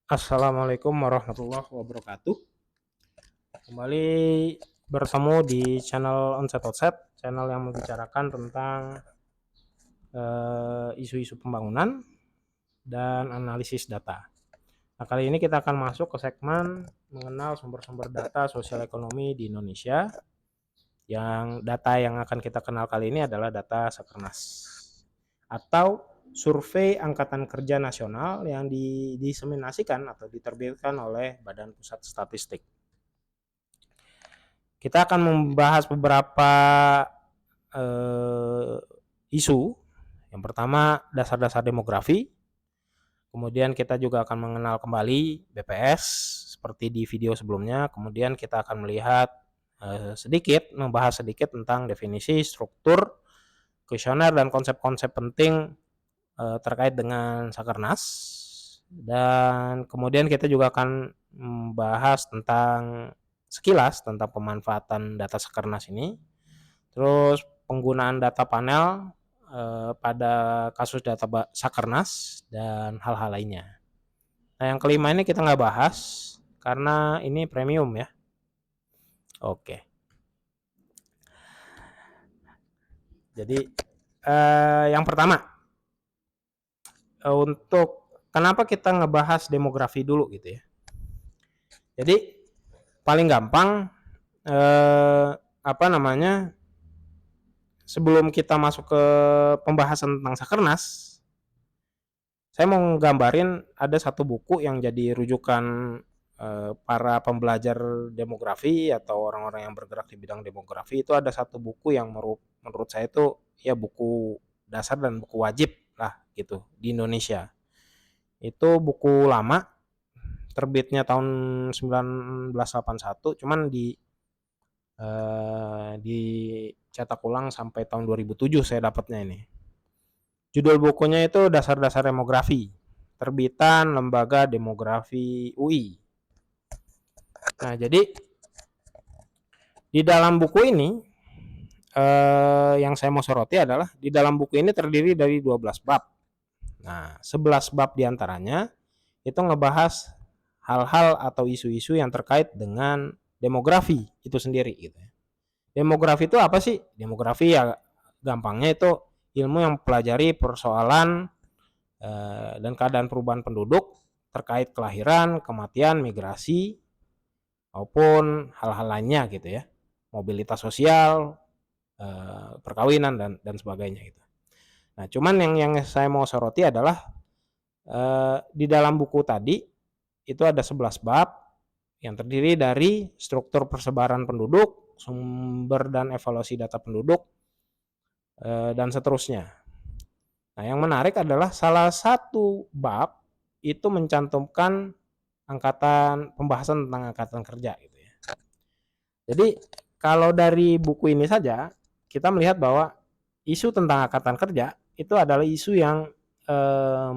Assalamualaikum warahmatullahi wabarakatuh. Kembali bertemu di channel Onset Outset, channel yang membicarakan tentang isu-isu pembangunan dan analisis data. Nah, kali ini kita akan masuk ke segmen mengenal sumber-sumber data sosial ekonomi di Indonesia. Yang data yang akan kita kenal kali ini adalah data Sakernas atau survei Angkatan Kerja Nasional yang diseminasikan atau diterbitkan oleh Badan Pusat Statistik. Kita akan membahas beberapa isu. Yang pertama, dasar-dasar demografi. Kemudian kita juga akan mengenal kembali BPS seperti di video sebelumnya. Kemudian kita akan melihat membahas sedikit tentang definisi, struktur, kuesioner dan konsep-konsep penting terkait dengan Sakernas. Dan kemudian kita juga akan membahas tentang sekilas tentang pemanfaatan data Sakernas ini. Terus penggunaan data panel pada kasus data Sakernas dan hal-hal lainnya. Nah, yang kelima ini kita nggak bahas karena ini premium ya. Oke. Jadi yang pertama, untuk kenapa kita ngebahas demografi dulu gitu ya. Jadi paling gampang sebelum kita masuk ke pembahasan tentang Sakernas, saya mau nggambarin ada satu buku yang jadi rujukan para pembelajar demografi atau orang-orang yang bergerak di bidang demografi. Itu ada satu buku yang menurut saya itu ya buku dasar dan buku wajib lah gitu di Indonesia. Itu buku lama, terbitnya tahun 1981, cuman dicetak ulang sampai tahun 2007 saya dapatnya ini. Judul bukunya itu Dasar-Dasar Demografi, terbitan Lembaga Demografi UI. Nah, jadi di dalam buku ini yang saya mau soroti adalah di dalam buku ini terdiri dari 12 bab. Nah, 11 bab diantaranya itu ngebahas hal-hal atau isu-isu yang terkait dengan demografi itu sendiri gitu. Demografi itu apa sih? Demografi ya gampangnya itu ilmu yang mempelajari persoalan dan keadaan perubahan penduduk terkait kelahiran, kematian, migrasi maupun hal-hal lainnya gitu ya. Mobilitas sosial, perkawinan dan sebagainya gitu. Nah, cuman yang saya mau soroti adalah di dalam buku tadi itu ada 11 bab yang terdiri dari struktur persebaran penduduk, sumber dan evaluasi data penduduk, dan seterusnya. Nah, yang menarik adalah salah satu bab itu mencantumkan pembahasan tentang angkatan kerja gitu ya. Jadi kalau dari buku ini saja kita melihat bahwa isu tentang angkatan kerja itu adalah isu yang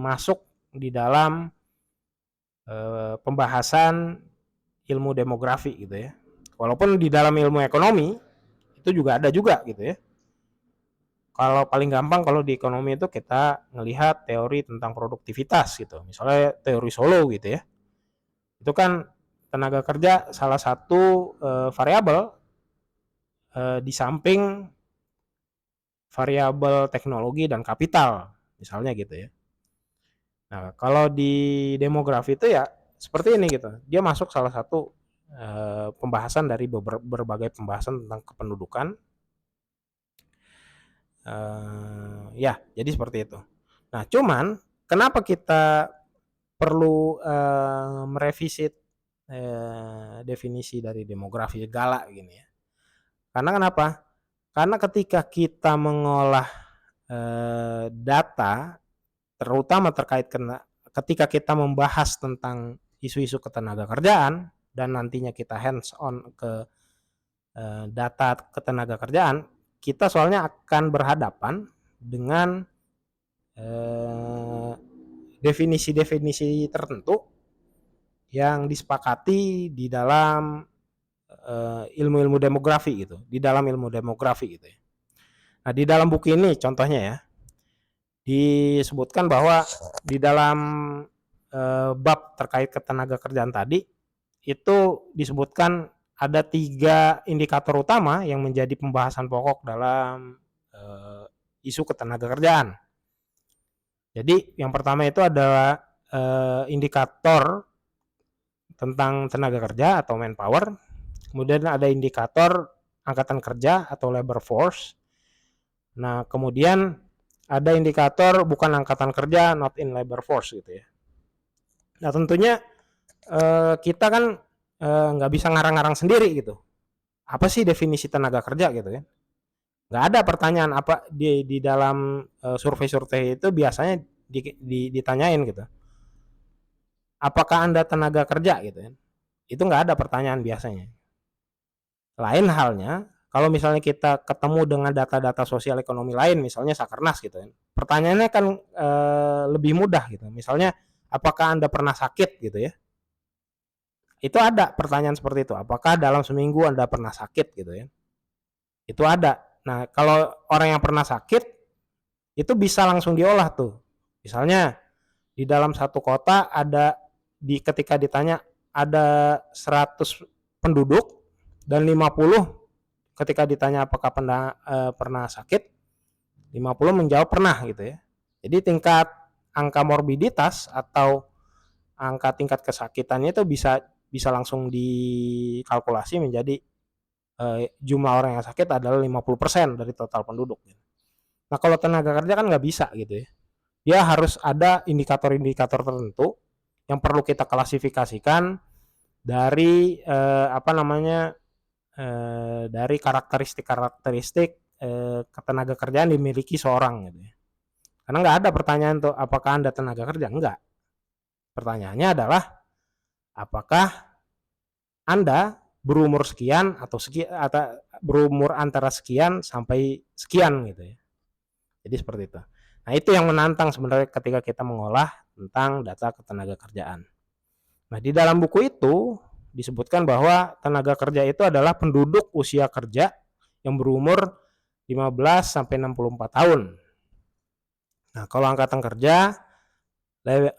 masuk di dalam pembahasan ilmu demografi gitu ya. Walaupun di dalam ilmu ekonomi itu juga ada juga gitu ya. Kalau paling gampang kalau di ekonomi itu kita ngelihat teori tentang produktivitas gitu. Misalnya teori Solow gitu ya. Itu kan tenaga kerja salah satu variabel di samping variabel teknologi dan kapital misalnya gitu ya. Nah, kalau di demografi itu ya seperti ini gitu. Dia masuk salah satu pembahasan dari berbagai pembahasan tentang kependudukan. Ya, jadi seperti itu. Nah, cuman kenapa kita perlu merevisit definisi dari demografi segala gini ya? Karena kenapa? Karena ketika kita mengolah data, terutama ketika kita membahas tentang isu-isu ketenaga kerjaan dan nantinya kita hands on ke data ketenaga kerjaan, kita soalnya akan berhadapan dengan definisi-definisi tertentu yang disepakati di dalam ilmu-ilmu demografi gitu, di dalam ilmu demografi gitu ya. Nah, di dalam buku ini contohnya ya disebutkan bahwa di dalam bab terkait ketenagakerjaan tadi itu disebutkan ada 3 indikator utama yang menjadi pembahasan pokok dalam isu ketenagakerjaan. Jadi yang pertama itu adalah indikator tentang tenaga kerja atau manpower, kemudian ada indikator angkatan kerja atau labor force. Nah, kemudian ada indikator bukan angkatan kerja, not in labor force gitu ya. Nah, tentunya kita kan nggak bisa ngarang-ngarang sendiri gitu. Apa sih definisi tenaga kerja gitu kan? Nggak ada pertanyaan apa di dalam survei-survei itu biasanya ditanyain gitu. Apakah Anda tenaga kerja gitu kan? Itu nggak ada pertanyaan biasanya. Lain halnya kalau misalnya kita ketemu dengan data-data sosial ekonomi lain, misalnya Sakernas gitu kan. Pertanyaannya kan lebih mudah gitu. Misalnya, apakah Anda pernah sakit gitu ya? Itu ada pertanyaan seperti itu. Apakah dalam seminggu Anda pernah sakit gitu ya? Itu ada. Nah, kalau orang yang pernah sakit itu bisa langsung diolah tuh. Misalnya di dalam satu kota ada ketika ditanya ada 100 penduduk dan 50 ketika ditanya apakah pernah sakit, 50 menjawab pernah gitu ya. Jadi tingkat angka morbiditas atau angka tingkat kesakitannya itu bisa langsung dikalkulasi menjadi jumlah orang yang sakit adalah 50% dari total penduduk. Nah, kalau tenaga kerja kan nggak bisa gitu ya. Dia harus ada indikator-indikator tertentu yang perlu kita klasifikasikan dari dari karakteristik ketenaga kerjaan dimiliki seorang gitu ya. Karena nggak ada pertanyaan tuh apakah Anda tenaga kerja, enggak. Pertanyaannya adalah apakah Anda berumur sekian atau berumur antara sekian sampai sekian gitu ya. Jadi seperti itu. Nah, itu yang menantang sebenarnya ketika kita mengolah tentang data ketenaga kerjaan. Nah, di dalam buku itu disebutkan bahwa tenaga kerja itu adalah penduduk usia kerja yang berumur 15 sampai 64 tahun. Nah, kalau angkatan kerja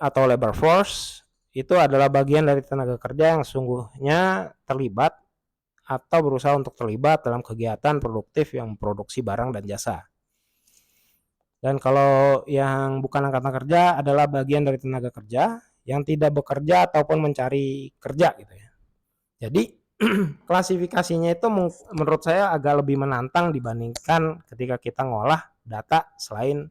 atau labor force itu adalah bagian dari tenaga kerja yang sungguhnya terlibat atau berusaha untuk terlibat dalam kegiatan produktif yang memproduksi barang dan jasa. Dan kalau yang bukan angkatan kerja adalah bagian dari tenaga kerja yang tidak bekerja ataupun mencari kerja gitu ya. Jadi klasifikasinya itu menurut saya agak lebih menantang dibandingkan ketika kita ngolah data selain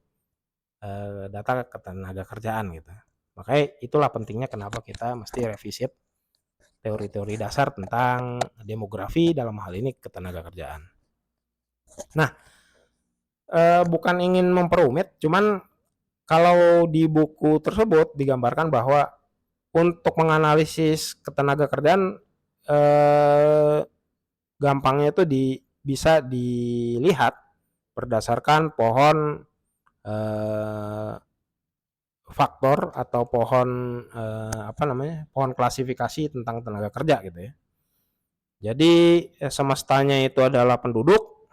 data ketenaga kerjaan gitu. Makanya itulah pentingnya kenapa kita mesti revisit teori-teori dasar tentang demografi, dalam hal ini ketenaga kerjaan. Nah, bukan ingin memperumit, cuman kalau di buku tersebut digambarkan bahwa untuk menganalisis ketenaga kerjaan gampangnya itu bisa dilihat berdasarkan pohon faktor atau pohon pohon klasifikasi tentang tenaga kerja gitu ya. Jadi semestanya itu adalah penduduk.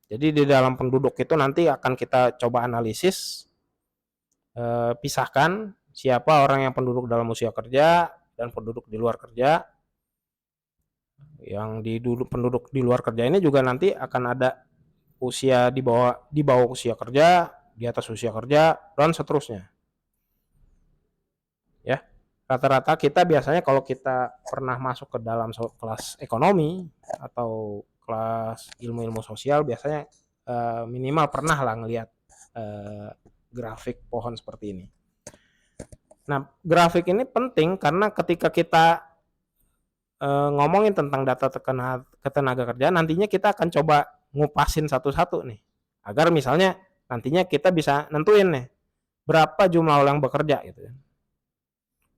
Jadi di dalam penduduk itu nanti akan kita coba analisis, pisahkan siapa orang yang penduduk dalam usia kerja dan penduduk di luar kerja. Yang penduduk di luar kerja ini juga nanti akan ada usia di bawah usia kerja, di atas usia kerja, dan seterusnya. Ya, rata-rata kita biasanya kalau kita pernah masuk ke dalam kelas ekonomi atau kelas ilmu-ilmu sosial biasanya minimal pernah lah ngelihat grafik pohon seperti ini. Nah, grafik ini penting karena ketika kita ngomongin tentang data ketenaga kerjaan, nantinya kita akan coba ngupasin satu-satu nih, agar misalnya nantinya kita bisa nentuin nih berapa jumlah orang yang bekerja gitu,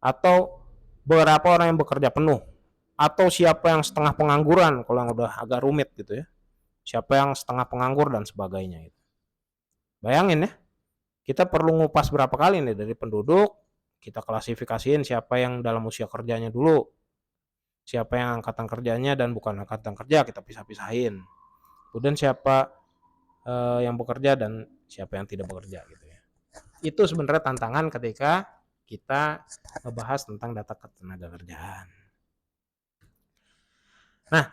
atau berapa orang yang bekerja penuh, atau siapa yang setengah pengangguran kalau yang udah agak rumit gitu ya, siapa yang setengah penganggur dan sebagainya gitu. Bayangin ya, kita perlu ngupas berapa kali nih dari penduduk, kita klasifikasiin siapa yang dalam usia kerjanya dulu, siapa yang angkatan kerjanya dan bukan angkatan kerja kita pisah-pisahin. Kemudian siapa yang bekerja dan siapa yang tidak bekerja gitu ya. Itu sebenarnya tantangan ketika kita ngebahas tentang data ketenagakerjaan. Nah,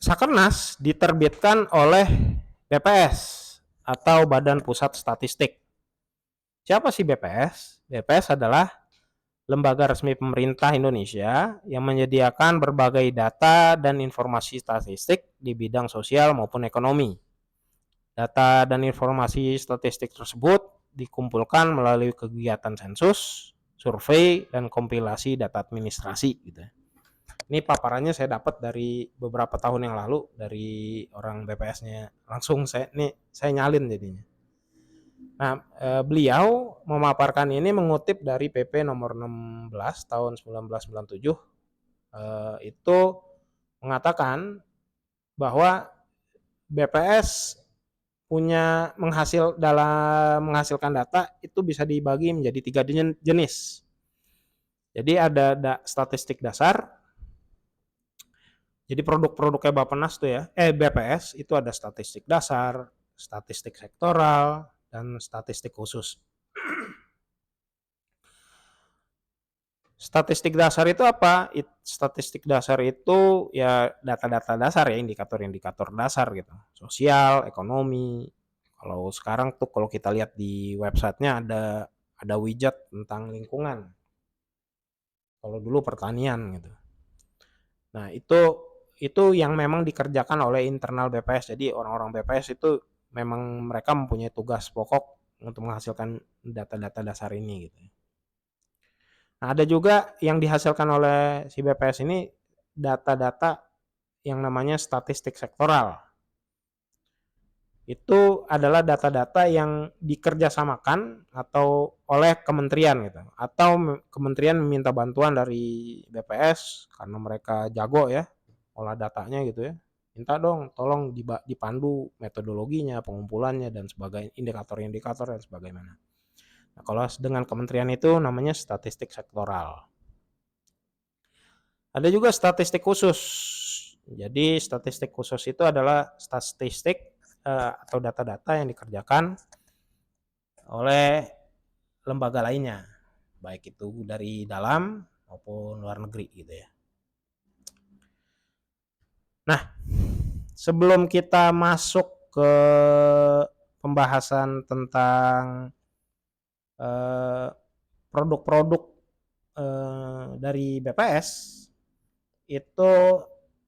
Sakernas diterbitkan oleh BPS atau Badan Pusat Statistik. Siapa sih BPS? BPS adalah lembaga resmi pemerintah Indonesia yang menyediakan berbagai data dan informasi statistik di bidang sosial maupun ekonomi. Data dan informasi statistik tersebut dikumpulkan melalui kegiatan sensus, survei, dan kompilasi data administrasi gitu. Ini paparannya saya dapat dari beberapa tahun yang lalu dari orang BPS-nya. Langsung saya nyalin jadinya. Nah, beliau memaparkan ini mengutip dari PP nomor 16 tahun 1997, itu mengatakan bahwa BPS dalam menghasilkan data itu bisa dibagi menjadi 3 jenis. Jadi ada statistik dasar. Jadi produk-produknya Bappenas tuh ya, BPS itu ada statistik dasar, statistik sektoral, dan statistik khusus. Statistik dasar itu apa? Statistik dasar itu ya data-data dasar ya, indikator-indikator dasar gitu. Sosial, ekonomi. Kalau sekarang tuh kalau kita lihat di websitenya ada widget tentang lingkungan. Kalau dulu pertanian gitu. Nah, itu yang memang dikerjakan oleh internal BPS. Jadi orang-orang BPS itu memang mereka mempunyai tugas pokok untuk menghasilkan data-data dasar ini gitu. Nah, ada juga yang dihasilkan oleh si BPS ini data-data yang namanya statistik sektoral. Itu adalah data-data yang dikerjasamakan atau oleh kementerian gitu, atau kementerian meminta bantuan dari BPS karena mereka jago ya olah datanya gitu ya. Minta dong tolong dipandu metodologinya, pengumpulannya dan sebagainya, indikator-indikator dan sebagainya. Nah, kalau dengan kementerian itu namanya statistik sektoral. Ada juga statistik khusus. Jadi statistik khusus itu adalah statistik atau data-data yang dikerjakan oleh lembaga lainnya, baik itu dari dalam maupun luar negeri gitu ya. Nah, sebelum kita masuk ke pembahasan tentang produk-produk dari BPS, itu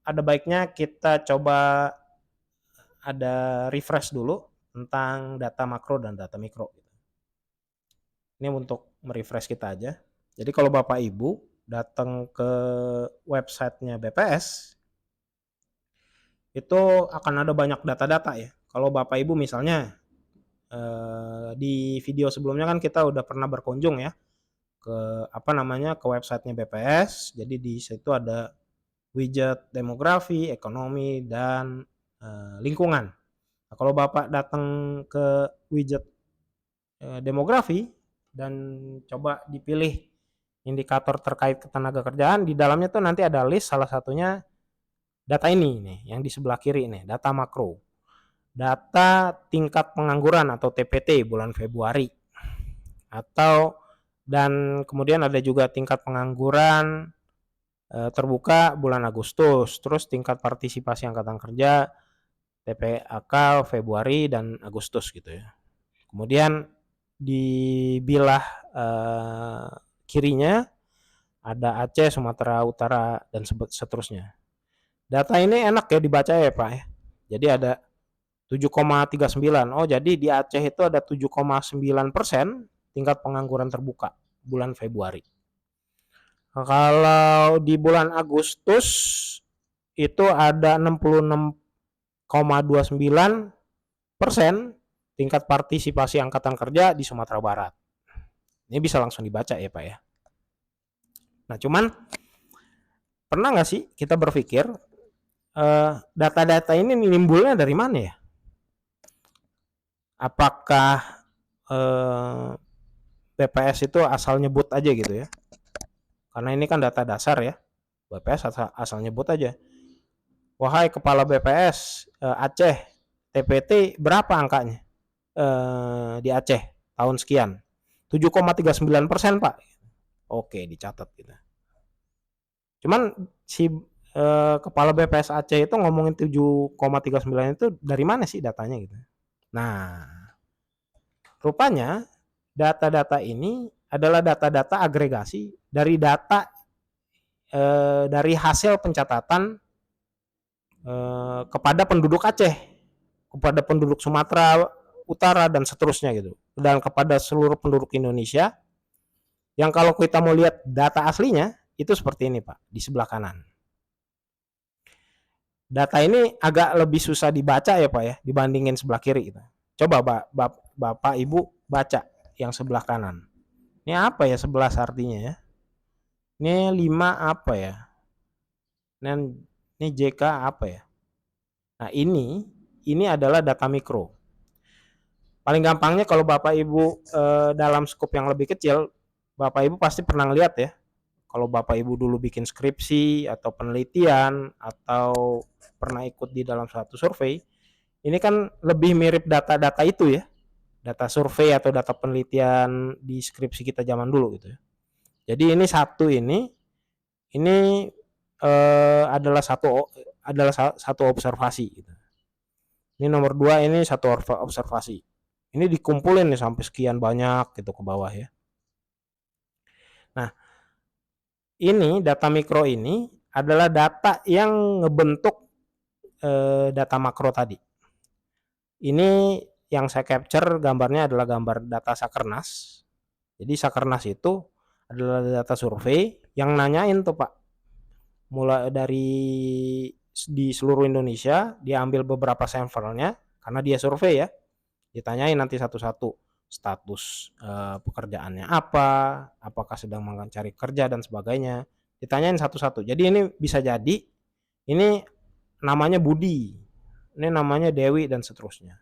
ada baiknya kita coba ada refresh dulu tentang data makro dan data mikro. Ini untuk merefresh kita aja. Jadi kalau Bapak Ibu datang ke websitenya BPS, itu akan ada banyak data-data ya. Kalau Bapak Ibu misalnya di video sebelumnya kan kita udah pernah berkunjung ya ke websitenya BPS. Jadi di situ ada widget demografi, ekonomi, dan lingkungan. Nah, kalau Bapak datang ke widget demografi dan coba dipilih indikator terkait ketenagakerjaan, di dalamnya tuh nanti ada list, salah satunya data ini nih, yang di sebelah kiri nih, data makro. Data tingkat pengangguran atau TPT bulan Februari. Dan kemudian ada juga tingkat pengangguran terbuka bulan Agustus, terus tingkat partisipasi angkatan kerja TPAK Februari dan Agustus gitu ya. Kemudian di bilah kirinya ada Aceh, Sumatera Utara, dan seterusnya. Data ini enak ya dibaca ya Pak ya. Jadi ada 7,39. Oh, jadi di Aceh itu ada 7,9% tingkat pengangguran terbuka bulan Februari. Kalau di bulan Agustus itu ada 66,29% tingkat partisipasi angkatan kerja di Sumatera Barat. Ini bisa langsung dibaca ya Pak ya. Nah, cuman pernah nggak sih kita berpikir data-data ini nimbulnya dari mana ya? Apakah BPS itu asal nyebut aja gitu ya? Karena ini kan data dasar ya. BPS asal nyebut aja. Wahai kepala BPS Aceh, TPT berapa angkanya di Aceh? tahun sekian. 7,39%, Pak. Oke, dicatat gitu. Cuman si kepala BPS Aceh itu ngomongin 7,39 itu dari mana sih datanya gitu. Nah, rupanya data-data ini adalah data-data agregasi dari data dari hasil pencatatan kepada penduduk Aceh, kepada penduduk Sumatera Utara dan seterusnya gitu, dan kepada seluruh penduduk Indonesia. Yang kalau kita mau lihat data aslinya itu seperti ini, Pak, di sebelah kanan. Data ini agak lebih susah dibaca ya, Pak ya, dibandingin sebelah kiri gitu. Coba Bapak Ibu baca yang sebelah kanan. Ini apa ya 11 artinya ya? Ini 5 apa ya? Dan ini JK apa ya? Nah, ini adalah data mikro. Paling gampangnya kalau Bapak Ibu dalam skop yang lebih kecil, Bapak Ibu pasti pernah lihat ya. Kalau Bapak Ibu dulu bikin skripsi atau penelitian atau pernah ikut di dalam suatu survei, ini kan lebih mirip data-data itu ya. Data survei atau data penelitian di skripsi kita zaman dulu gitu ya. Jadi ini satu ini adalah satu observasi gitu. Ini nomor 2 ini satu observasi. Ini dikumpulin nih sampai sekian banyak gitu ke bawah ya. Nah, ini data mikro ini adalah data yang ngebentuk data makro tadi. Ini yang saya capture gambarnya adalah gambar data Sakernas. Jadi Sakernas itu adalah data survei yang nanyain tuh Pak, mulai dari di seluruh Indonesia, dia ambil beberapa sampelnya karena dia survei ya, ditanyain nanti satu-satu status pekerjaannya apa, apakah sedang mencari kerja dan sebagainya, ditanyain satu-satu. Jadi ini bisa jadi ini namanya Budi, ini namanya Dewi dan seterusnya.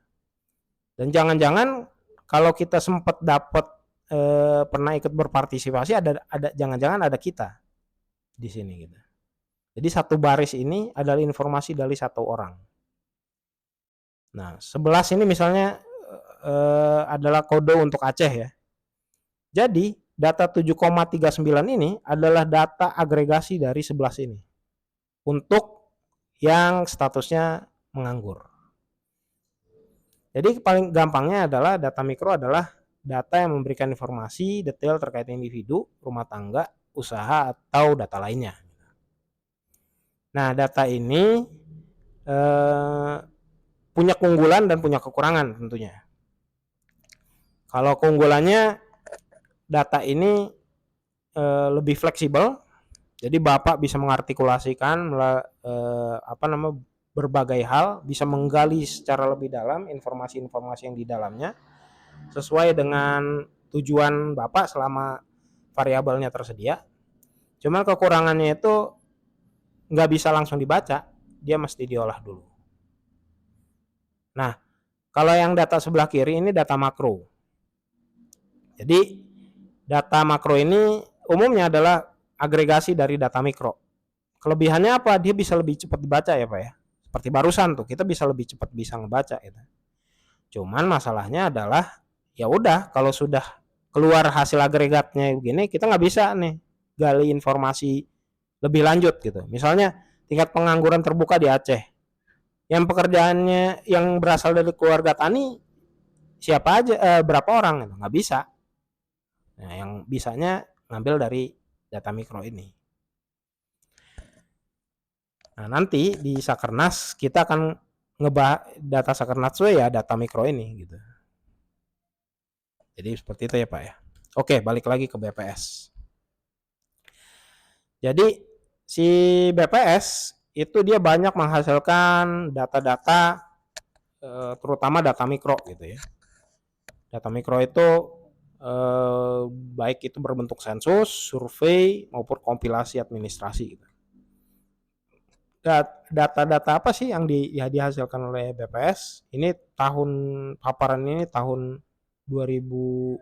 Dan jangan-jangan kalau kita sempat dapat pernah ikut berpartisipasi ada jangan-jangan ada kita di sini gitu. Jadi satu baris ini adalah informasi dari satu orang. Nah, 11 ini misalnya adalah kode untuk Aceh ya. Jadi data 7,39 ini adalah data agregasi dari 11 ini untuk yang statusnya menganggur. Jadi paling gampangnya adalah data mikro adalah data yang memberikan informasi detail terkait individu, rumah tangga, usaha, atau data lainnya. Nah, data ini punya keunggulan dan punya kekurangan tentunya. Kalau keunggulannya, data ini lebih fleksibel, jadi Bapak bisa mengartikulasikan berbagai hal, bisa menggali secara lebih dalam informasi-informasi yang di dalamnya sesuai dengan tujuan Bapak selama variabelnya tersedia. Cuman kekurangannya itu nggak bisa langsung dibaca, dia mesti diolah dulu. Nah, kalau yang data sebelah kiri ini data makro. Jadi data makro ini umumnya adalah agregasi dari data mikro. Kelebihannya apa? Dia bisa lebih cepat dibaca ya Pak ya. Seperti barusan tuh, kita bisa lebih cepat bisa ngebaca gitu. Cuman masalahnya adalah ya udah kalau sudah keluar hasil agregatnya begini, kita nggak bisa nih gali informasi lebih lanjut gitu. Misalnya tingkat pengangguran terbuka di Aceh, yang pekerjaannya yang berasal dari keluarga tani siapa aja, berapa orang gitu, nggak bisa. Nah, yang bisanya ngambil dari data mikro ini. Nah, nanti di Sakernas kita akan ngebahas data Sakernas ya data mikro ini gitu. Jadi seperti itu ya Pak ya. Oke, balik lagi ke BPS. Jadi si BPS itu dia banyak menghasilkan data-data terutama data mikro gitu ya. Data mikro itu baik itu berbentuk sensus, survei maupun kompilasi administrasi gitu. Data-data apa sih yang dihasilkan oleh BPS? Ini tahun paparan ini tahun 2017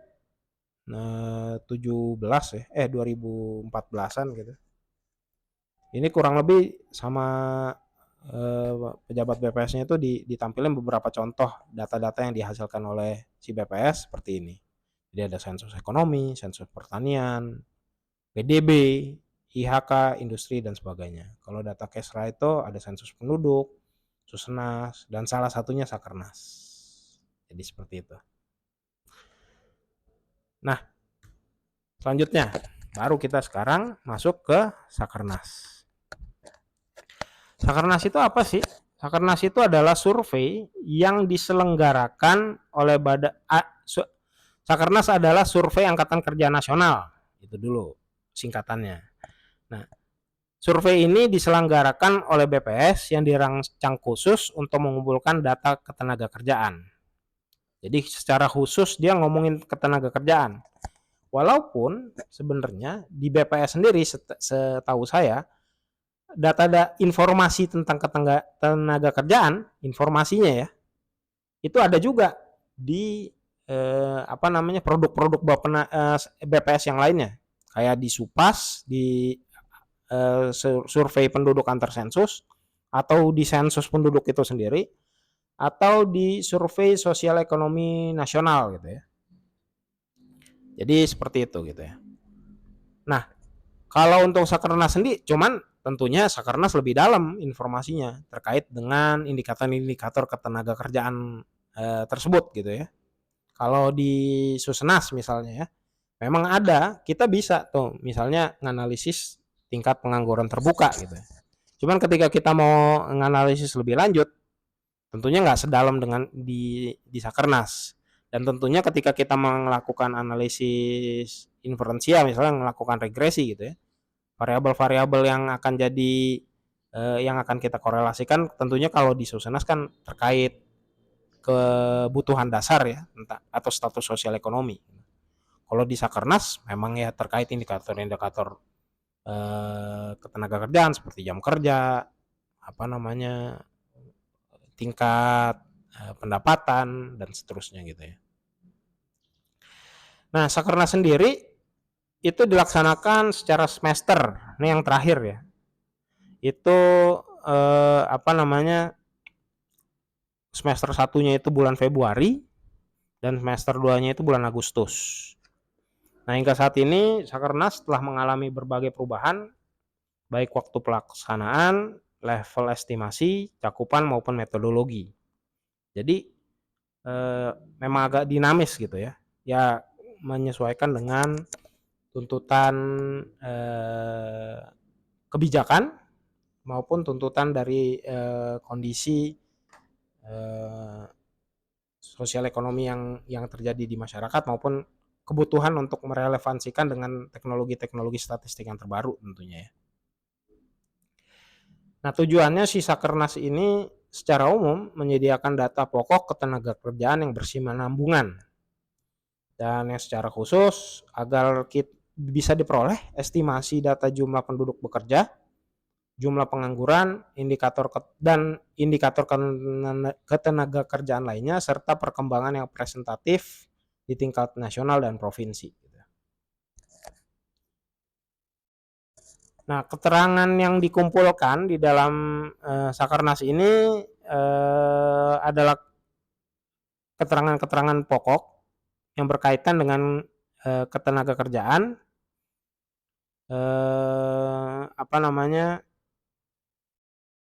ya, 2014-an gitu. Ini kurang lebih sama pejabat BPS-nya itu ditampilkan beberapa contoh data-data yang dihasilkan oleh si BPS seperti ini. Jadi ada sensus ekonomi, sensus pertanian, PDB, IHK, industri, dan sebagainya. Kalau data Kesra itu ada sensus penduduk, Susenas, dan salah satunya Sakernas. Jadi seperti itu. Nah, selanjutnya baru kita sekarang masuk ke Sakernas. Sakernas itu apa sih? Sakernas itu adalah survei yang diselenggarakan oleh Sakernas adalah survei Angkatan Kerja Nasional. Itu dulu singkatannya. Nah, survei ini diselenggarakan oleh BPS yang dirancang khusus untuk mengumpulkan data ketenagakerjaan. Jadi secara khusus dia ngomongin ketenagakerjaan. Walaupun sebenarnya di BPS sendiri setahu saya data informasi tentang ketenaga kerjaan, informasinya ya, itu ada juga di produk-produk BPS yang lainnya, kayak di Supas, di survei penduduk antar sensus, atau di sensus penduduk itu sendiri, atau di survei sosial ekonomi nasional gitu ya. Jadi seperti itu gitu ya. Nah, kalau untuk Sakernas sendiri, cuman tentunya Sakernas lebih dalam informasinya terkait dengan indikator-indikator ketenaga kerjaan tersebut gitu ya. Kalau di Susenas misalnya ya, memang ada, kita bisa tuh misalnya nganalisis tingkat pengangguran terbuka gitu. Cuman ketika kita mau nganalisis lebih lanjut, tentunya nggak sedalam dengan di Sakernas. Dan tentunya ketika kita melakukan analisis inferensial, misalnya melakukan regresi gitu ya, variabel-variabel yang akan jadi yang akan kita korelasikan tentunya kalau di Susenas kan terkait kebutuhan dasar ya atau status sosial ekonomi. Kalau di Sakernas memang ya terkait indikator-indikator ketenaga kerjaan seperti jam kerja, tingkat pendapatan dan seterusnya gitu ya. Nah, Sakernas sendiri itu dilaksanakan secara semester. Ini yang terakhir ya. Itu semester satunya itu bulan Februari dan semester 2-nya itu bulan Agustus. Nah, hingga saat ini Sakernas telah mengalami berbagai perubahan baik waktu pelaksanaan, level estimasi, cakupan maupun metodologi. Jadi memang agak dinamis gitu ya. Ya menyesuaikan dengan tuntutan kebijakan maupun tuntutan dari kondisi sosial ekonomi yang terjadi di masyarakat maupun kebutuhan untuk merelevansikan dengan teknologi-teknologi statistik yang terbaru tentunya ya. Nah, tujuannya si Sakernas ini secara umum menyediakan data pokok ketenagakerjaan yang berkesinambungan dan yang secara khusus agar bisa diperoleh estimasi data jumlah penduduk bekerja, jumlah pengangguran, indikator ketenagakerjaan lainnya serta perkembangan yang representatif di tingkat nasional dan provinsi. Nah, keterangan yang dikumpulkan di dalam Sakernas ini adalah keterangan-keterangan pokok yang berkaitan dengan ketenagakerjaan,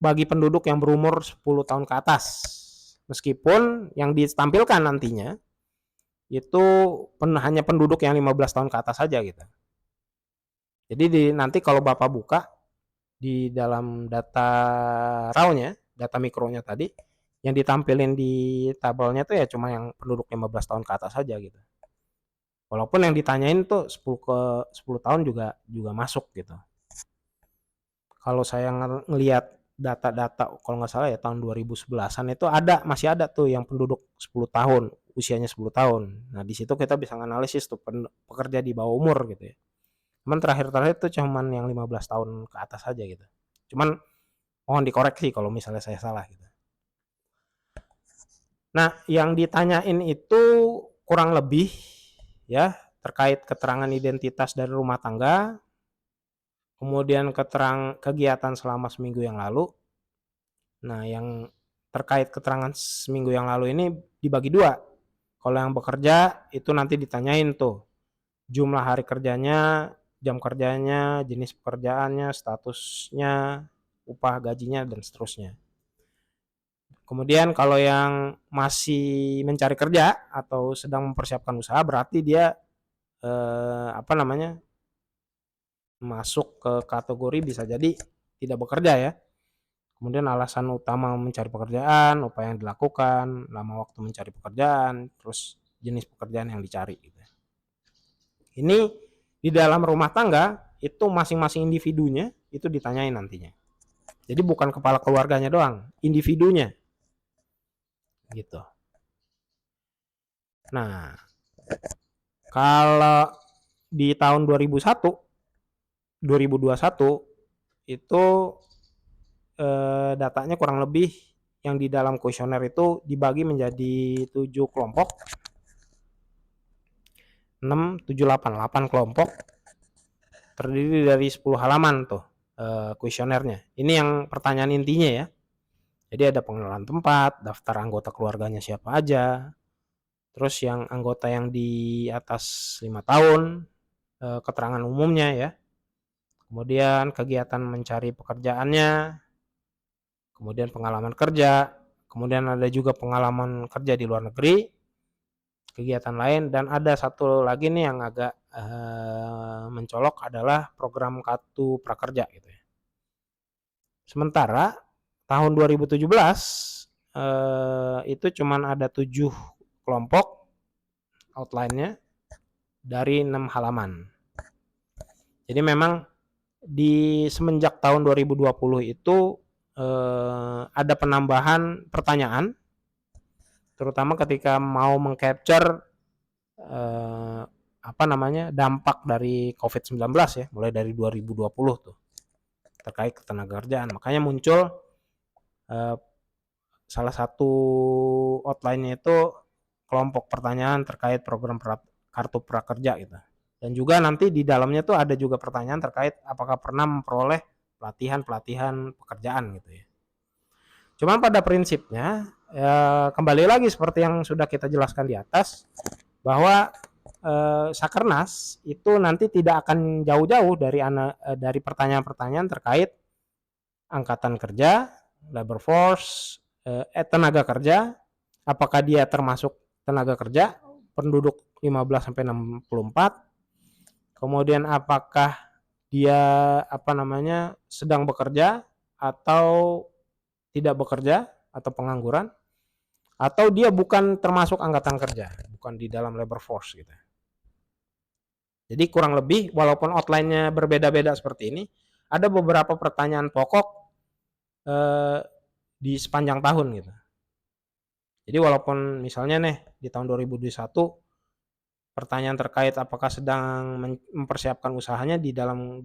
bagi penduduk yang berumur 10 tahun ke atas. Meskipun yang ditampilkan nantinya itu hanya penduduk yang 15 tahun ke atas saja gitu. Jadi nanti kalau Bapak buka di dalam data raw-nya, data mikronya tadi, yang ditampilin di tabelnya tuh ya cuma yang penduduk 15 tahun ke atas saja gitu. Walaupun yang ditanyain tuh 10 tahun juga masuk gitu. Kalau saya ngelihat data-data kalau nggak salah ya tahun 2011-an itu masih ada tuh yang penduduk 10 tahun, usianya 10 tahun. Nah, di situ kita bisa analisis tuh pekerja di bawah umur gitu ya. Cuman terakhir itu cuman yang 15 tahun ke atas aja gitu. Cuman mohon dikoreksi kalau misalnya saya salah gitu. Nah, yang ditanyain itu kurang lebih ya terkait keterangan identitas dari rumah tangga, kemudian kegiatan selama seminggu yang lalu. Nah, yang terkait keterangan seminggu yang lalu ini dibagi dua. Kalau yang bekerja itu nanti ditanyain tuh jumlah hari kerjanya, jam kerjanya, jenis pekerjaannya, statusnya, upah, gajinya, dan seterusnya. Kemudian kalau yang masih mencari kerja atau sedang mempersiapkan usaha, berarti dia apa namanya, masuk ke kategori bisa jadi tidak bekerja ya. Kemudian alasan utama mencari pekerjaan, upaya yang dilakukan, lama waktu mencari pekerjaan, terus jenis pekerjaan yang dicari gitu. Ini di dalam rumah tangga itu masing-masing individunya itu ditanyain nantinya. Jadi bukan kepala keluarganya doang, individunya gitu. Nah, kalau di tahun 2001, 2021 itu datanya kurang lebih yang di dalam kuesioner itu dibagi menjadi 7 kelompok, 6, 7, 8 kelompok, terdiri dari 10 halaman tuh kuesionernya. Ini yang pertanyaan intinya ya. Jadi ada pengenalan tempat, daftar anggota keluarganya siapa aja, terus yang anggota yang di atas 5 tahun, keterangan umumnya ya, kemudian kegiatan mencari pekerjaannya, kemudian pengalaman kerja, kemudian ada juga pengalaman kerja di luar negeri, kegiatan lain, dan ada satu lagi nih yang agak mencolok adalah program kartu prakerja gitu ya. Sementara tahun 2017 itu cuman ada 7 kelompok outline-nya dari 6 halaman. Jadi memang di semenjak tahun 2020 itu ada penambahan pertanyaan, terutama ketika mau mengcapture apa namanya, dampak dari COVID-19 ya, mulai dari 2020 tuh terkait ketenagakerjaan. Makanya muncul salah satu outline-nya itu kelompok pertanyaan terkait program kartu prakerja gitu. Dan juga nanti di dalamnya tuh ada juga pertanyaan terkait apakah pernah memperoleh pelatihan pekerjaan gitu ya. Cuman pada prinsipnya ya, kembali lagi seperti yang sudah kita jelaskan di atas bahwa Sakernas itu nanti tidak akan jauh-jauh dari pertanyaan-pertanyaan terkait angkatan kerja, labor force, tenaga kerja, apakah dia termasuk tenaga kerja penduduk 15 sampai 64, kemudian apakah dia apa namanya sedang bekerja atau tidak bekerja atau pengangguran, atau dia bukan termasuk angkatan kerja, bukan di dalam labor force gitu. Jadi kurang lebih walaupun outline-nya berbeda-beda seperti ini, ada beberapa pertanyaan pokok di sepanjang tahun gitu. Jadi walaupun misalnya nih di tahun 2021 pertanyaan terkait apakah sedang mempersiapkan usahanya di dalam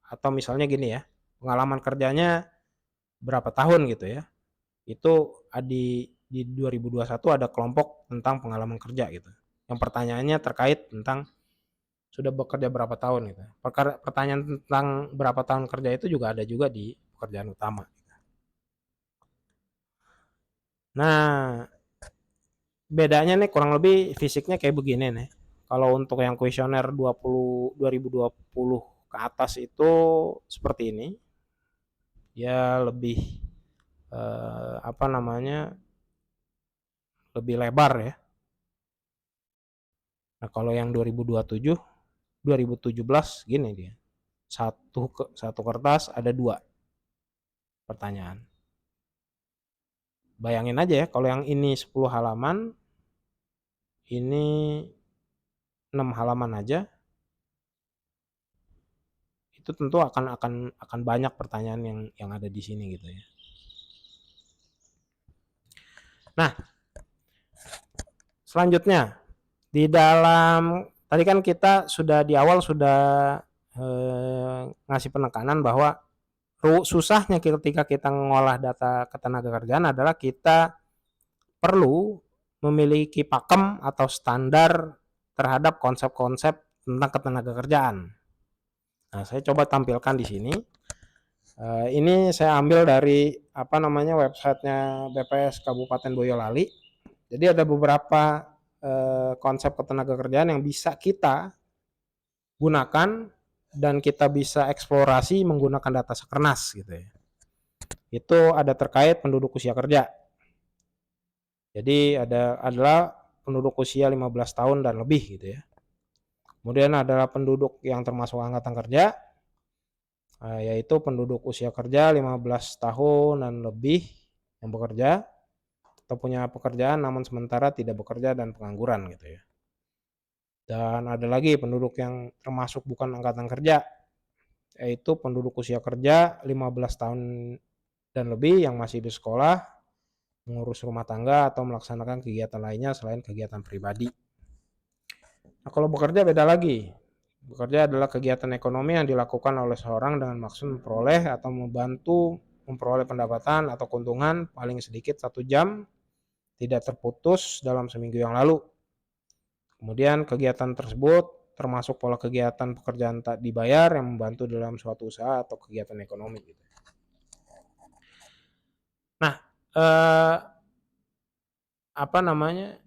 atau misalnya gini ya, pengalaman kerjanya berapa tahun gitu ya. Itu di 2021 ada kelompok tentang pengalaman kerja gitu. Yang pertanyaannya terkait tentang sudah bekerja berapa tahun gitu. Pertanyaan tentang berapa tahun kerja itu juga ada juga di pekerjaan utama. Nah, bedanya nih kurang lebih fisiknya kayak begini nih. Kalau untuk yang kuesioner 2020 ke atas itu seperti ini. Ya lebih apa namanya? Lebih lebar ya. Nah, kalau yang 2027 2017 gini dia. Satu kertas ada 2 pertanyaan. Bayangin aja ya kalau yang ini 10 halaman, ini 6 halaman aja, itu tentu akan banyak pertanyaan yang ada di sini gitu ya. Nah, selanjutnya di dalam tadi kan kita sudah di awal sudah ngasih penekanan bahwa susahnya ketika kita mengolah data ketenagakerjaan adalah kita perlu memiliki pakem atau standar terhadap konsep-konsep tentang ketenagakerjaan. Nah, saya coba tampilkan di sini. Ini saya ambil dari apa namanya websitenya BPS Kabupaten Boyolali. Jadi ada beberapa konsep ketenagakerjaan yang bisa kita gunakan dan kita bisa eksplorasi menggunakan data Sakernas gitu ya. Itu ada terkait penduduk usia kerja. Jadi adalah penduduk usia 15 tahun dan lebih gitu ya. Kemudian adalah penduduk yang termasuk angkatan kerja, yaitu penduduk usia kerja 15 tahun dan lebih yang bekerja atau punya pekerjaan namun sementara tidak bekerja dan pengangguran gitu ya. Dan ada lagi penduduk yang termasuk bukan angkatan kerja, yaitu penduduk usia kerja 15 tahun dan lebih yang masih di sekolah, mengurus rumah tangga atau melaksanakan kegiatan lainnya selain kegiatan pribadi. Nah, kalau bekerja beda lagi. Bekerja adalah kegiatan ekonomi yang dilakukan oleh seorang dengan maksud memperoleh atau membantu memperoleh pendapatan atau keuntungan paling sedikit 1 jam tidak terputus dalam seminggu yang lalu. Kemudian kegiatan tersebut termasuk pola kegiatan pekerjaan tak dibayar yang membantu dalam suatu usaha atau kegiatan ekonomi. Nah, apa namanya,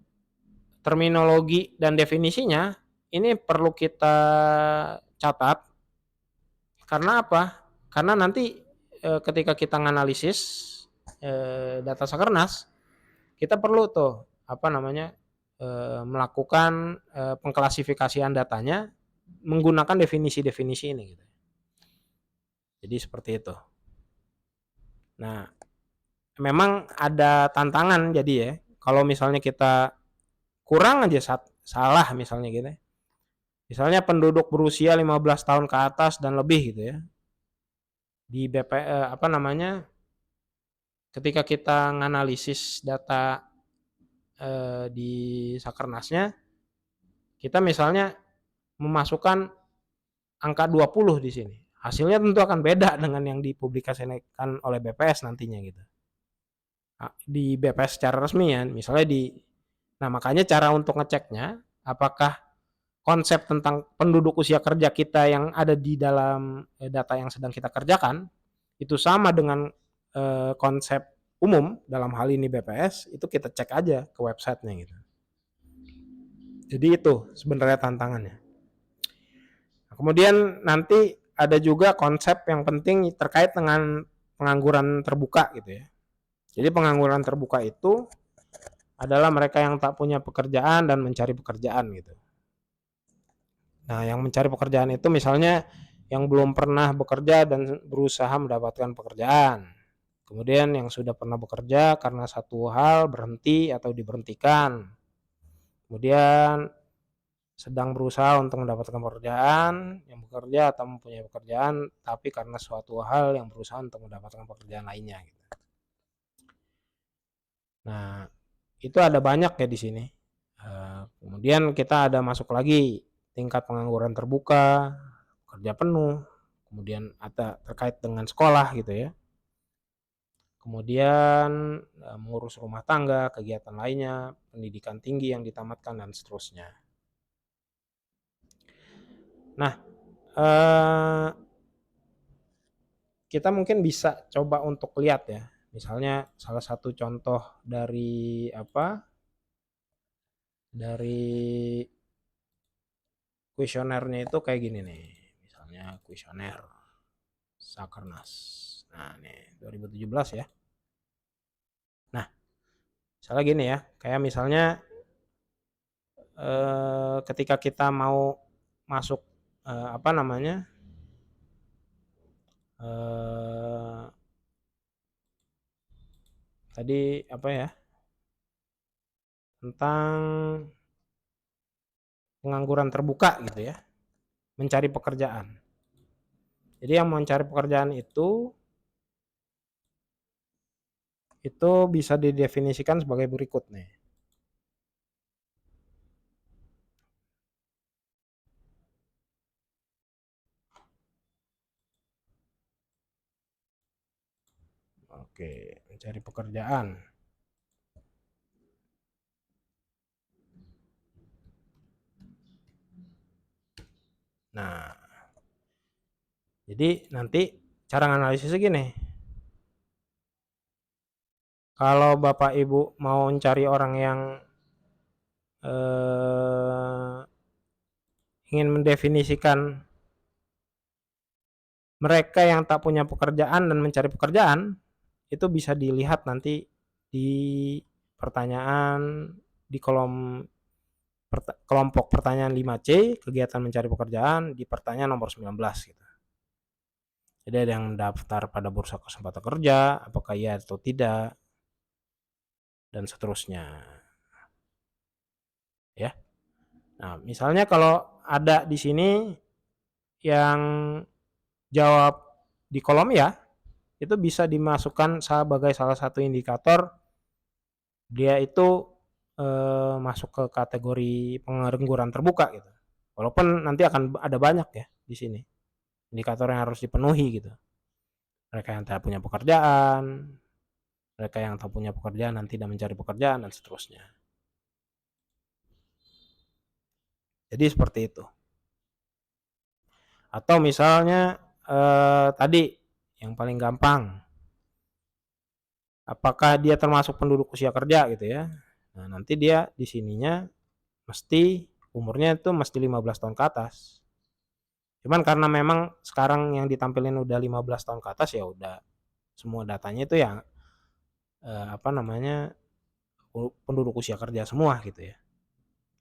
terminologi dan definisinya ini perlu kita catat. Karena apa? Karena nanti ketika kita menganalisis data Sakernas, kita perlu tuh apa namanya melakukan pengklasifikasian datanya menggunakan definisi-definisi ini. Gitu. Jadi seperti itu. Nah, memang ada tantangan jadi ya. Kalau misalnya kita kurang aja salah misalnya gitu. Misalnya penduduk berusia 15 tahun ke atas dan lebih gitu ya. Di apa namanya? Ketika kita menganalisis data di Sakernasnya, kita misalnya memasukkan angka 20 di sini. Hasilnya tentu akan beda dengan yang dipublikasikan oleh BPS nantinya gitu. Di BPS secara resmi ya, misalnya nah makanya cara untuk ngeceknya apakah konsep tentang penduduk usia kerja kita yang ada di dalam data yang sedang kita kerjakan itu sama dengan konsep umum dalam hal ini BPS, itu kita cek aja ke websitenya gitu. Jadi itu sebenarnya tantangannya. Nah, kemudian nanti ada juga konsep yang penting terkait dengan pengangguran terbuka gitu ya. Jadi pengangguran terbuka itu adalah mereka yang tak punya pekerjaan dan mencari pekerjaan gitu. Nah, yang mencari pekerjaan itu misalnya yang belum pernah bekerja dan berusaha mendapatkan pekerjaan. Kemudian yang sudah pernah bekerja karena satu hal berhenti atau diberhentikan. Kemudian sedang berusaha untuk mendapatkan pekerjaan, yang bekerja atau mempunyai pekerjaan, tapi karena suatu hal yang berusaha untuk mendapatkan pekerjaan lainnya. Gitu. Nah, itu ada banyak ya di sini. Kemudian kita ada masuk lagi tingkat pengangguran terbuka, kerja penuh, kemudian ada terkait dengan sekolah gitu ya. Kemudian mengurus rumah tangga, kegiatan lainnya, pendidikan tinggi yang ditamatkan dan seterusnya. Nah, kita mungkin bisa coba untuk lihat ya. Misalnya salah satu contoh dari apa? Dari kuesionernya itu kayak gini nih. Misalnya kuesioner Sakernas. Nah, nih 2017 ya. Nah, misalnya gini ya, kayak misalnya ketika kita mau masuk apa namanya? Tadi apa ya? Tentang pengangguran terbuka gitu ya. Mencari pekerjaan. Jadi yang mencari pekerjaan itu bisa didefinisikan sebagai berikut nih. Oke, mencari pekerjaan. Nah, jadi nanti cara analisisnya gini. Kalau Bapak Ibu mau mencari orang yang eh, ingin mendefinisikan mereka yang tak punya pekerjaan dan mencari pekerjaan, itu bisa dilihat nanti di pertanyaan di kelompok pertanyaan 5C, kegiatan mencari pekerjaan, di pertanyaan nomor 19 gitu. Jadi ada yang mendaftar pada bursa kesempatan kerja, apakah iya atau tidak, dan seterusnya. Ya. Nah, misalnya kalau ada di sini yang jawab di kolom ya, itu bisa dimasukkan sebagai salah satu indikator dia itu masuk ke kategori pengangguran terbuka gitu. Walaupun nanti akan ada banyak ya di sini indikator yang harus dipenuhi gitu. Mereka yang tak punya pekerjaan, mereka yang tak punya pekerjaan dan tidak mencari pekerjaan dan seterusnya. Jadi seperti itu. Atau misalnya tadi yang paling gampang, apakah dia termasuk penduduk usia kerja gitu ya. Nah, nanti dia di sininya mesti umurnya itu mesti 15 tahun ke atas. Cuman karena memang sekarang yang ditampilin udah 15 tahun ke atas, ya udah semua datanya itu ya apa namanya penduduk usia kerja semua gitu ya.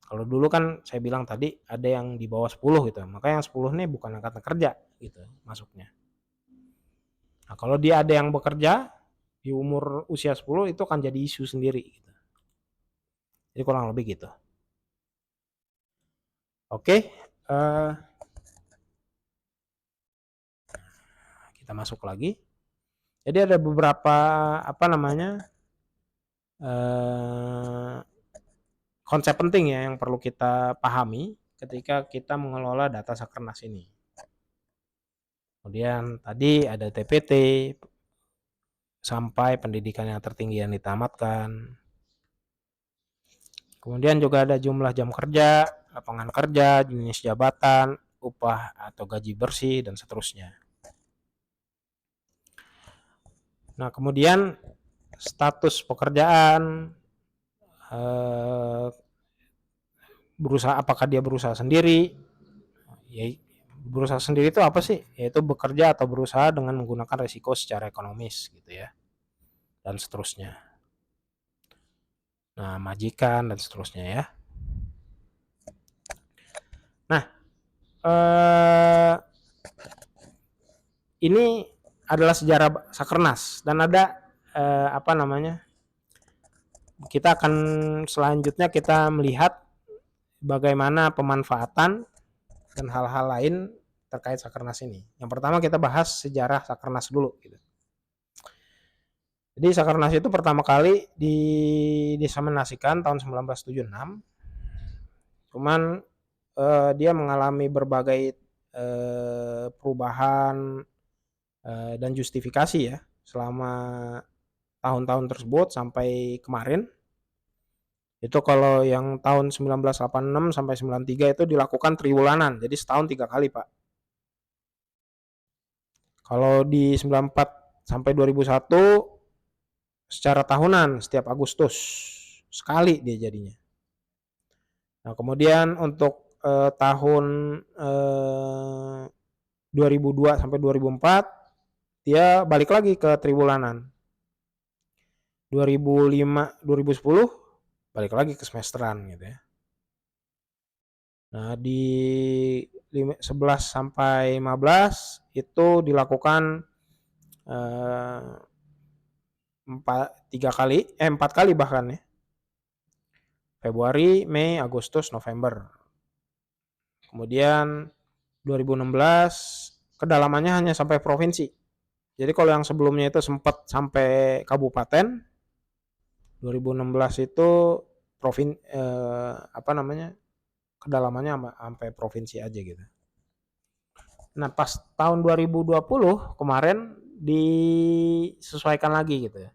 Kalau dulu kan saya bilang tadi ada yang di bawah 10 gitu. Maka yang 10 nih bukan angkatan kerja gitu masuknya. Nah, kalau dia ada yang bekerja di umur usia 10 itu akan jadi isu sendiri gitu. Jadi kurang lebih gitu. Oke, kita masuk lagi. Jadi ada beberapa apa namanya konsep penting ya yang perlu kita pahami ketika kita mengelola data Sakernas ini. Kemudian tadi ada TPT sampai pendidikan yang tertinggi yang ditamatkan. Kemudian juga ada jumlah jam kerja, lapangan kerja, jenis jabatan, upah atau gaji bersih dan seterusnya. Nah, kemudian status pekerjaan, berusaha apakah dia berusaha sendiri? Ya, berusaha sendiri itu apa sih? Yaitu bekerja atau berusaha dengan menggunakan risiko secara ekonomis gitu ya. Dan seterusnya. Nah, majikan dan seterusnya ya. Nah, ini adalah sejarah Sakernas dan ada apa namanya? Kita akan selanjutnya kita melihat bagaimana pemanfaatan dan hal-hal lain terkait Sakernas ini. Yang pertama kita bahas sejarah Sakernas dulu gitu. Jadi Sakernas itu pertama kali diseminasikan tahun 1976. Cuman dia mengalami berbagai perubahan dan justifikasi ya selama tahun-tahun tersebut sampai kemarin. Itu kalau yang tahun 1986 sampai 93 itu dilakukan triwulanan. Jadi setahun 3 kali, Pak. Kalau di 94 sampai 2001 secara tahunan setiap Agustus sekali dia jadinya. Nah, kemudian untuk tahun 2002 sampai 2004 dia balik lagi ke triwulanan. 2005 2010 balik lagi ke semesteran gitu ya. Nah, di 11 sampai 15 itu dilakukan 4 kali bahkan ya. Februari, Mei, Agustus, November. Kemudian 2016 kedalamannya hanya sampai provinsi. Jadi kalau yang sebelumnya itu sempat sampai kabupaten, 2016 itu apa namanya? Kedalamannya sampai provinsi aja gitu. Nah, pas tahun 2020 kemarin disesuaikan lagi gitu ya.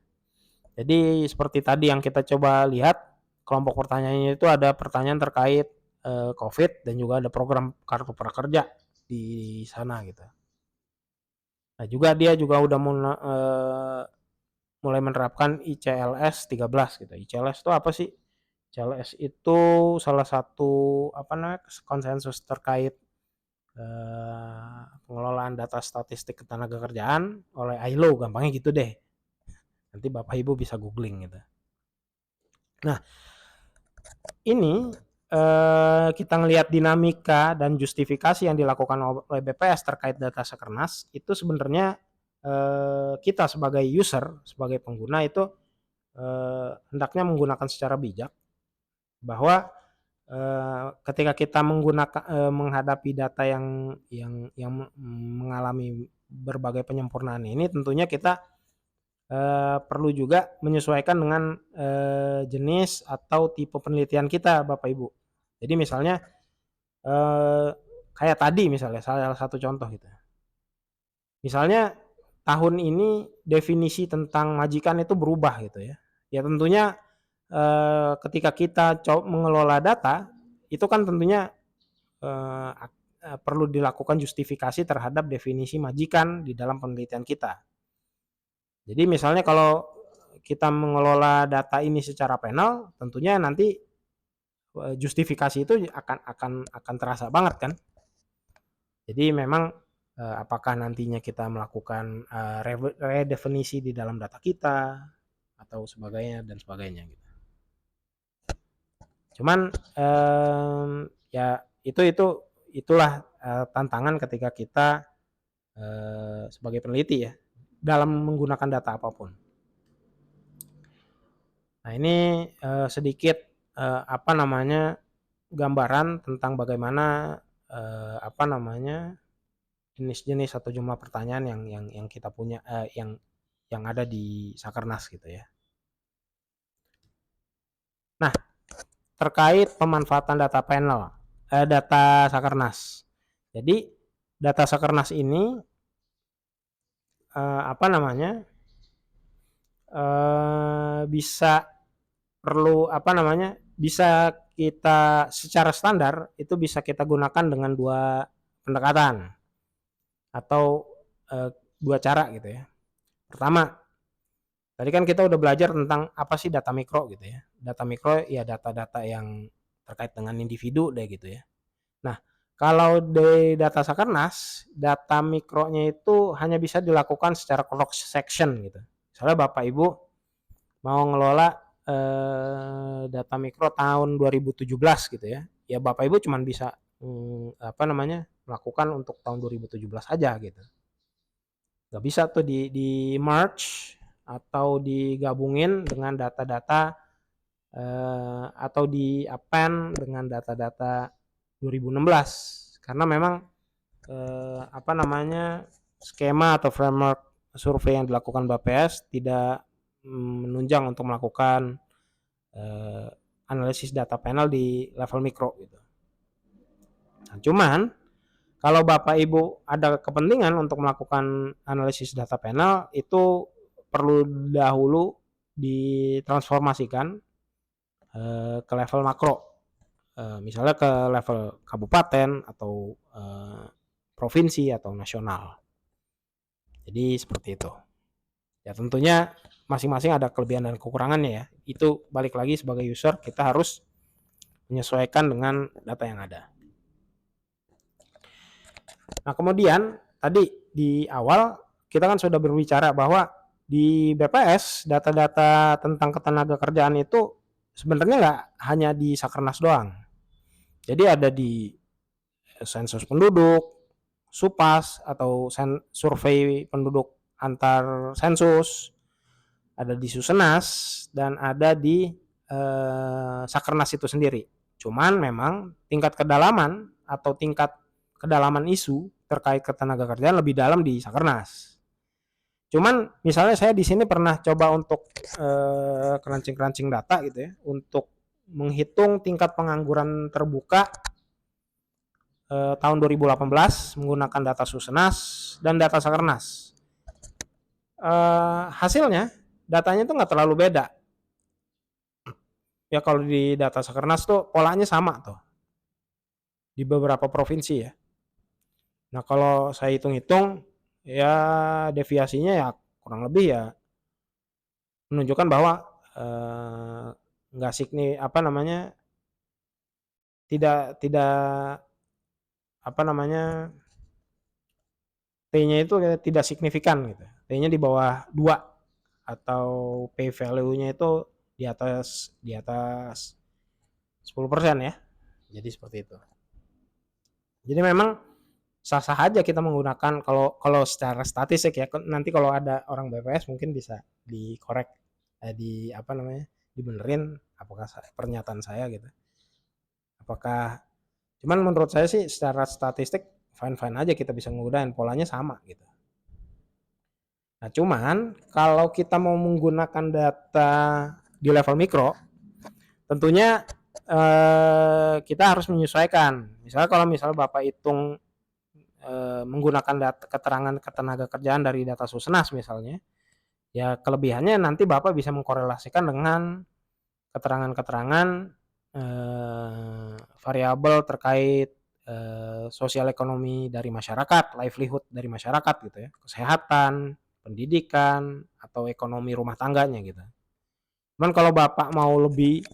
Jadi seperti tadi yang kita coba lihat, kelompok pertanyaannya itu ada pertanyaan terkait COVID dan juga ada program kartu prakerja di sana gitu. Nah, juga dia juga udah mulai menerapkan ICLS 13 gitu. ICLS itu apa sih? ICLS itu salah satu konsensus terkait pengelolaan data statistik ketenagakerjaan oleh ILO, gampangnya gitu deh. Nanti Bapak Ibu bisa googling gitu. Nah, ini kita ngelihat dinamika dan justifikasi yang dilakukan oleh BPS terkait data Sakernas itu sebenarnya kita sebagai user, sebagai pengguna itu hendaknya menggunakan secara bijak, bahwa ketika kita menghadapi data yang mengalami berbagai penyempurnaan ini, tentunya kita perlu juga menyesuaikan dengan jenis atau tipe penelitian kita, Bapak Ibu. Jadi misalnya kayak tadi misalnya salah satu contoh gitu. Misalnya tahun ini definisi tentang majikan itu berubah gitu ya. Ya tentunya ketika kita mengelola data itu kan tentunya perlu dilakukan justifikasi terhadap definisi majikan di dalam penelitian kita. Jadi misalnya kalau kita mengelola data ini secara panel, tentunya nanti justifikasi itu akan terasa banget kan. Jadi memang apakah nantinya kita melakukan redefinisi di dalam data kita atau sebagainya dan sebagainya gitu. Cuman ya itulah tantangan ketika kita sebagai peneliti ya dalam menggunakan data apapun. Nah ini sedikit gambaran tentang bagaimana jenis-jenis atau jumlah pertanyaan yang kita punya yang ada di Sakernas gitu ya. Nah, terkait pemanfaatan data panel, data Sakernas. Jadi data Sakernas ini bisa kita secara standar itu bisa kita gunakan dengan dua pendekatan atau dua cara gitu ya. Pertama, tadi kan kita udah belajar tentang apa sih data mikro gitu ya. Data mikro ya data-data yang terkait dengan individu deh gitu ya. Nah, kalau di data Sakernas, data mikronya itu hanya bisa dilakukan secara cross section gitu. Misalnya Bapak Ibu mau ngelola data mikro tahun 2017 gitu ya. Ya Bapak Ibu cuma bisa melakukan untuk tahun 2017 aja gitu. Gak bisa tuh di merge atau digabungin dengan data-data atau di append dengan data-data 2016 karena memang skema atau framework survei yang dilakukan BPS tidak menunjang untuk melakukan analisis data panel di level mikro gitu. Nah, cuman kalau Bapak Ibu ada kepentingan untuk melakukan analisis data panel itu perlu dahulu ditransformasikan ke level makro, misalnya ke level kabupaten atau provinsi atau nasional. Jadi seperti itu. Ya tentunya masing-masing ada kelebihan dan kekurangannya ya. Itu balik lagi sebagai user kita harus menyesuaikan dengan data yang ada. Nah kemudian tadi di awal kita kan sudah berbicara bahwa di BPS data-data tentang ketenagakerjaan itu sebenarnya nggak hanya di Sakernas doang. Jadi ada di sensus penduduk, Supas atau survei penduduk antar sensus, ada di Susenas dan ada di Sakernas itu sendiri. Cuman memang tingkat kedalaman atau tingkat kedalaman isu terkait ketenagakerjaan lebih dalam di Sakernas. Cuman misalnya saya di sini pernah coba untuk crunching data gitu ya, untuk menghitung tingkat pengangguran terbuka tahun 2018 menggunakan data Susenas dan data Sakernas. Hasilnya datanya itu nggak terlalu beda. Ya kalau di data Sakernas tuh polanya sama tuh di beberapa provinsi ya. Nah kalau saya hitung-hitung ya deviasinya ya kurang lebih ya menunjukkan bahwa nggak tidak tidak apa namanya T-nya itu tidak signifikan gitu. T-nya di bawah 2 atau P value-nya itu di atas 10% ya. Jadi seperti itu. Jadi memang sah-sah aja kita menggunakan kalau kalau secara statistik ya. Nanti kalau ada orang BPS mungkin bisa dikorek dibenerin apakah pernyataan saya gitu. Apakah cuman menurut saya sih secara statistik fine-fine aja kita bisa menggunakan polanya sama gitu. Nah, cuman kalau kita mau menggunakan data di level mikro, tentunya kita harus menyesuaikan. Misalnya kalau Bapak hitung menggunakan keterangan ketenaga kerjaan dari data Susenas misalnya, ya kelebihannya nanti Bapak bisa mengkorelasikan dengan keterangan-keterangan variabel terkait sosial ekonomi dari masyarakat, livelihood dari masyarakat gitu ya, kesehatan, pendidikan, atau ekonomi rumah tangganya gitu. Cuman kalau Bapak mau lebih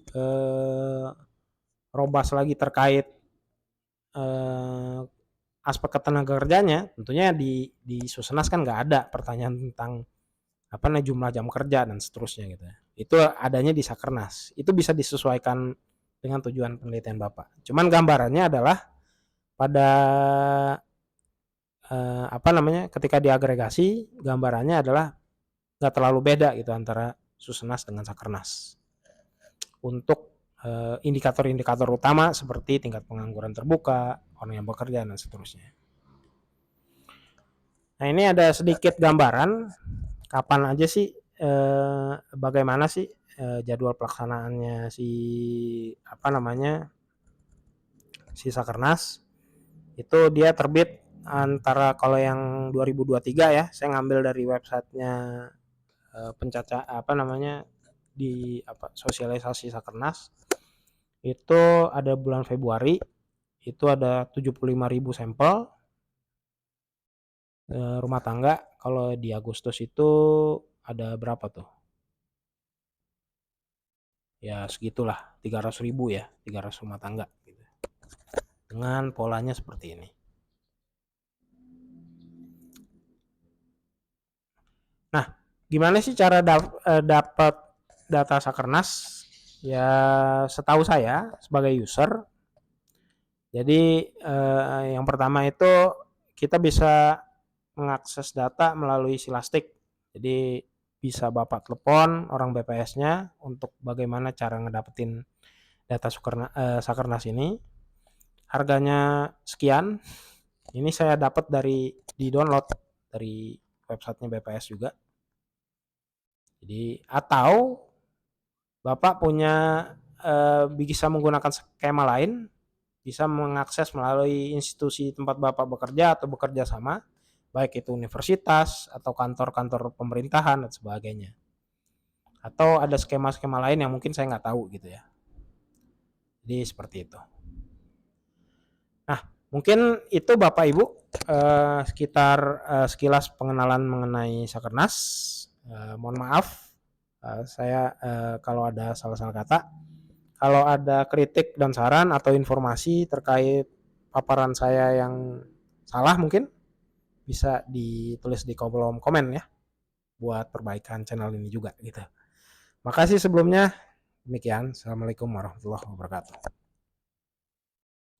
robust lagi terkait aspek ketenaga kerjanya, tentunya di Susenas kan nggak ada pertanyaan tentang jumlah jam kerja dan seterusnya gitu. Itu adanya di Sakernas. Itu bisa disesuaikan dengan tujuan penelitian Bapak. Cuman gambarannya adalah pada ketika diagregasi gambarannya adalah nggak terlalu beda gitu antara Susenas dengan Sakernas untuk indikator-indikator utama seperti tingkat pengangguran terbuka, orang yang bekerja dan seterusnya. Nah, ini ada sedikit gambaran kapan aja sih bagaimana sih jadwal pelaksanaannya si Sakernas. Itu dia terbit antara kalau yang 2023 ya, saya ngambil dari websitenya sosialisasi Sakernas. Itu ada bulan Februari, itu ada 75.000 sampel rumah tangga. Kalau di Agustus itu ada berapa tuh? Ya segitulah, 300.000 ya, 300 rumah tangga gitu. Dengan polanya seperti ini. Nah, gimana sih cara dapat data Sakernas? Ya setahu saya sebagai user, jadi yang pertama itu kita bisa mengakses data melalui Silastik. Jadi bisa Bapak telepon orang BPS-nya untuk bagaimana cara ngedapetin data Sakernas ini. Harganya sekian. Ini saya dapat di download dari websitenya BPS juga. Jadi atau Bapak bisa menggunakan skema lain, bisa mengakses melalui institusi tempat Bapak bekerja atau bekerja sama, baik itu universitas atau kantor-kantor pemerintahan dan sebagainya. Atau ada skema-skema lain yang mungkin saya nggak tahu gitu ya. Jadi seperti itu. Nah, mungkin itu Bapak Ibu sekitar sekilas pengenalan mengenai Sakernas. Mohon maaf saya kalau ada salah-salah kata. Kalau ada kritik dan saran atau informasi terkait paparan saya yang salah mungkin bisa ditulis di kolom komen ya buat perbaikan channel ini juga gitu. Makasih sebelumnya. Demikian. Assalamualaikum warahmatullahi wabarakatuh.